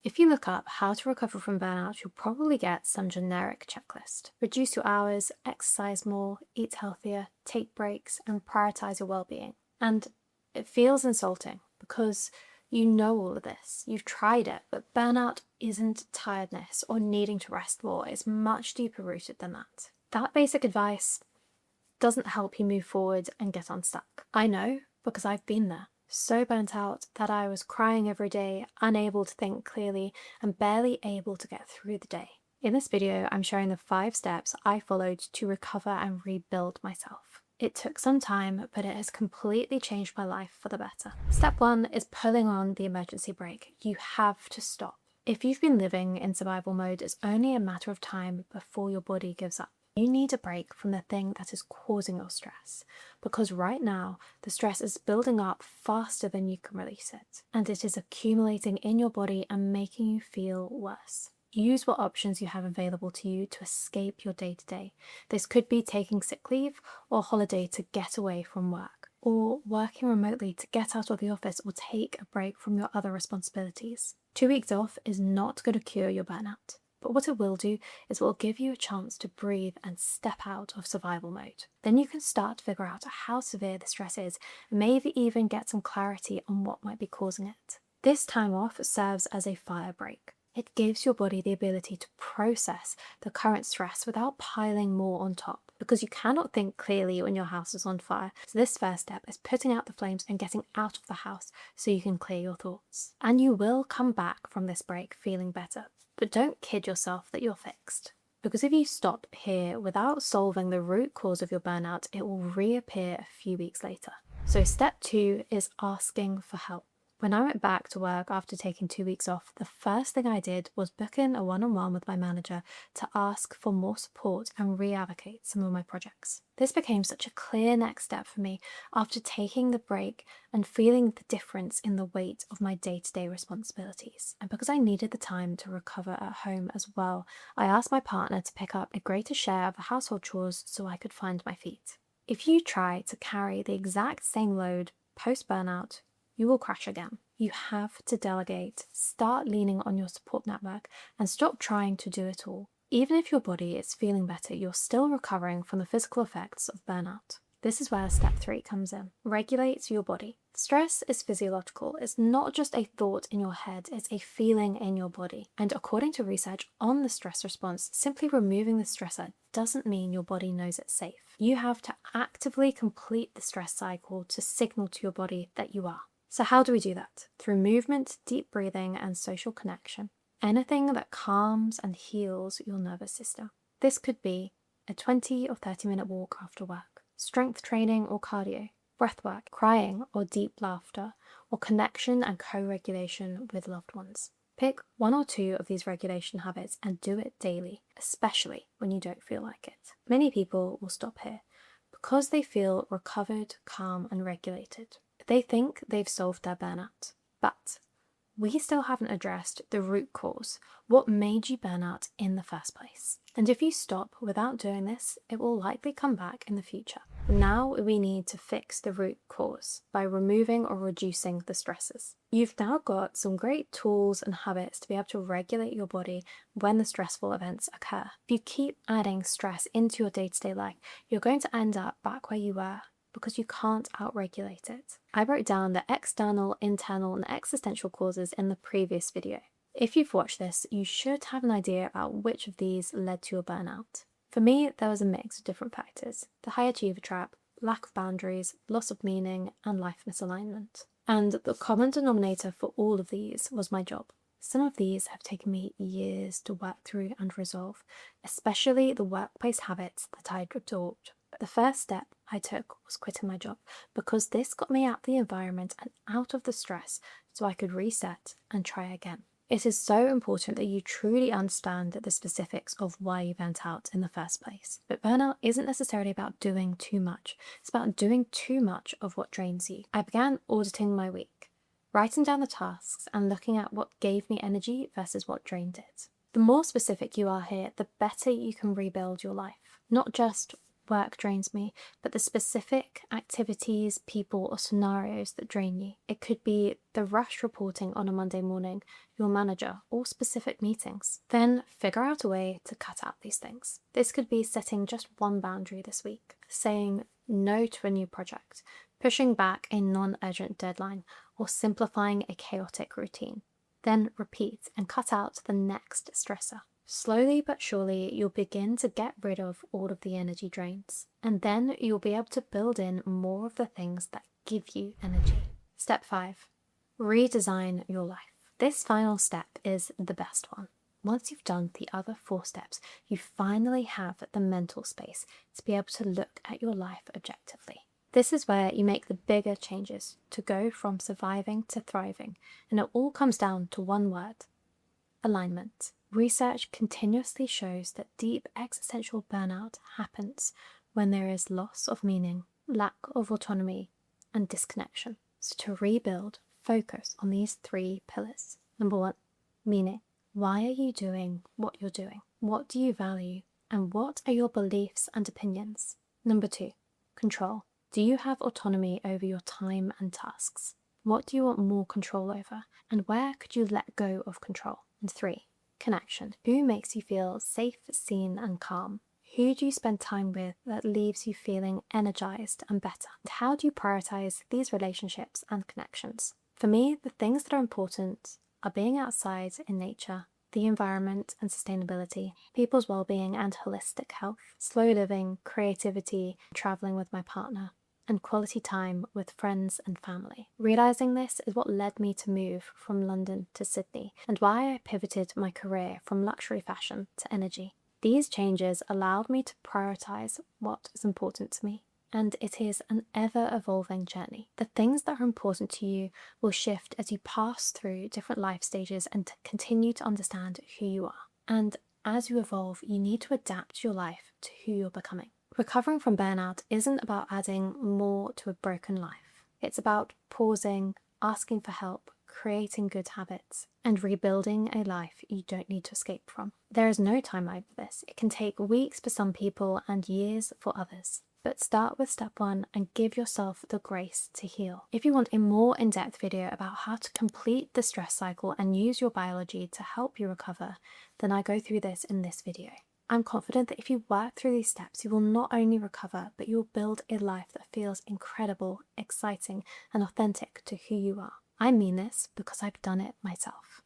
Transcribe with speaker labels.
Speaker 1: If you look up how to recover from burnout, you'll probably get some generic checklist. Reduce your hours, exercise more, eat healthier, take breaks, and prioritize your well-being. And it feels insulting because you know all of this, you've tried it, but burnout isn't tiredness or needing to rest more. It's much deeper rooted than that. That basic advice doesn't help you move forward and get unstuck. I know because I've been there. So burnt out that I was crying every day, unable to think clearly, and barely able to get through the day. In this video, I'm sharing the 5 steps I followed to recover and rebuild myself. It took some time, but it has completely changed my life for the better. Step 1 is pulling on the emergency brake. You have to stop. If you've been living in survival mode, it's only a matter of time before your body gives up. You need a break from the thing that is causing your stress, because right now the stress is building up faster than you can release it, and it is accumulating in your body and making you feel worse. Use what options you have available to you to escape your day-to-day. This could be taking sick leave or holiday to get away from work, or working remotely to get out of the office or take a break from your other responsibilities. 2 weeks off is not going to cure your burnout. But what it will do is it will give you a chance to breathe and step out of survival mode. Then you can start to figure out how severe the stress is, and maybe even get some clarity on what might be causing it. This time off serves as a fire break. It gives your body the ability to process the current stress without piling more on top, because you cannot think clearly when your house is on fire. So this first step is putting out the flames and getting out of the house so you can clear your thoughts. And you will come back from this break feeling better. But don't kid yourself that you're fixed. Because if you stop here without solving the root cause of your burnout, it will reappear a few weeks later. So step 2 is asking for help. When I went back to work after taking 2 weeks off, the first thing I did was book in a one-on-one with my manager to ask for more support and re-advocate some of my projects. This became such a clear next step for me after taking the break and feeling the difference in the weight of my day-to-day responsibilities. And because I needed the time to recover at home as well, I asked my partner to pick up a greater share of the household chores so I could find my feet. If you try to carry the exact same load post-burnout, you will crash again. You have to delegate, start leaning on your support network, and stop trying to do it all. Even if your body is feeling better, you're still recovering from the physical effects of burnout. This is where step 3 comes in. Regulate your body. Stress is physiological. It's not just a thought in your head, it's a feeling in your body. And according to research on the stress response, simply removing the stressor doesn't mean your body knows it's safe. You have to actively complete the stress cycle to signal to your body that you are. So how do we do that? Through movement, deep breathing, and social connection. Anything that calms and heals your nervous system. This could be a 20 or 30-minute walk after work, strength training or cardio, breath work, crying or deep laughter, or connection and co-regulation with loved ones. Pick 1 or 2 of these regulation habits and do it daily, especially when you don't feel like it. Many people will stop here because they feel recovered, calm, and regulated. They think they've solved their burnout, but we still haven't addressed the root cause, what made you burn out in the first place. And if you stop without doing this, it will likely come back in the future. Now we need to fix the root cause by removing or reducing the stressors. You've now got some great tools and habits to be able to regulate your body when the stressful events occur. If you keep adding stress into your day-to-day life, you're going to end up back where you were, because you can't outregulate it. I broke down the external, internal, and existential causes in the previous video. If you've watched this, you should have an idea about which of these led to your burnout. For me, there was a mix of different factors: the high achiever trap, lack of boundaries, loss of meaning, and life misalignment. And the common denominator for all of these was my job. Some of these have taken me years to work through and resolve, especially the workplace habits that I'd absorbed. The first step I took was quitting my job, because this got me out of the environment and out of the stress so I could reset and try again. It is so important that you truly understand the specifics of why you burnt out in the first place. But burnout isn't necessarily about doing too much. It's about doing too much of what drains you. I began auditing my week, writing down the tasks and looking at what gave me energy versus what drained it. The more specific you are here, the better you can rebuild your life. Not just work drains me, but the specific activities, people, or scenarios that drain you. It could be the rush reporting on a Monday morning, your manager, or specific meetings. Then figure out a way to cut out these things. This could be setting just one boundary this week, saying no to a new project, pushing back a non-urgent deadline, or simplifying a chaotic routine. Then repeat and cut out the next stressor. Slowly but surely, you'll begin to get rid of all of the energy drains, and then you'll be able to build in more of the things that give you energy. Step 5. Redesign your life. This final step is the best one. Once you've done the other 4 steps, you finally have the mental space to be able to look at your life objectively. This is where you make the bigger changes to go from surviving to thriving, and it all comes down to one word: alignment. Research continuously shows that deep existential burnout happens when there is loss of meaning, lack of autonomy, and disconnection. So to rebuild, focus on these 3 pillars. Number 1, meaning. Why are you doing what you're doing? What do you value? And what are your beliefs and opinions? Number 2, control. Do you have autonomy over your time and tasks? What do you want more control over? And where could you let go of control? And 3, connection. Who makes you feel safe, seen, and calm? Who do you spend time with that leaves you feeling energized and better? And how do you prioritize these relationships and connections? For me, the things that are important are being outside in nature, the environment and sustainability, people's well-being and holistic health, slow living, creativity, traveling with my partner, and quality time with friends and family. Realizing this is what led me to move from London to Sydney, and why I pivoted my career from luxury fashion to energy. These changes allowed me to prioritize what is important to me, and it is an ever-evolving journey. The things that are important to you will shift as you pass through different life stages and to continue to understand who you are. And as you evolve, you need to adapt your life to who you're becoming. Recovering from burnout isn't about adding more to a broken life. It's about pausing, asking for help, creating good habits, and rebuilding a life you don't need to escape from. There is no timeline for this. It can take weeks for some people and years for others. But start with step 1 and give yourself the grace to heal. If you want a more in-depth video about how to complete the stress cycle and use your biology to help you recover, then I go through this in this video. I'm confident that if you work through these steps, you will not only recover, but you'll build a life that feels incredible, exciting, and authentic to who you are. I mean this because I've done it myself.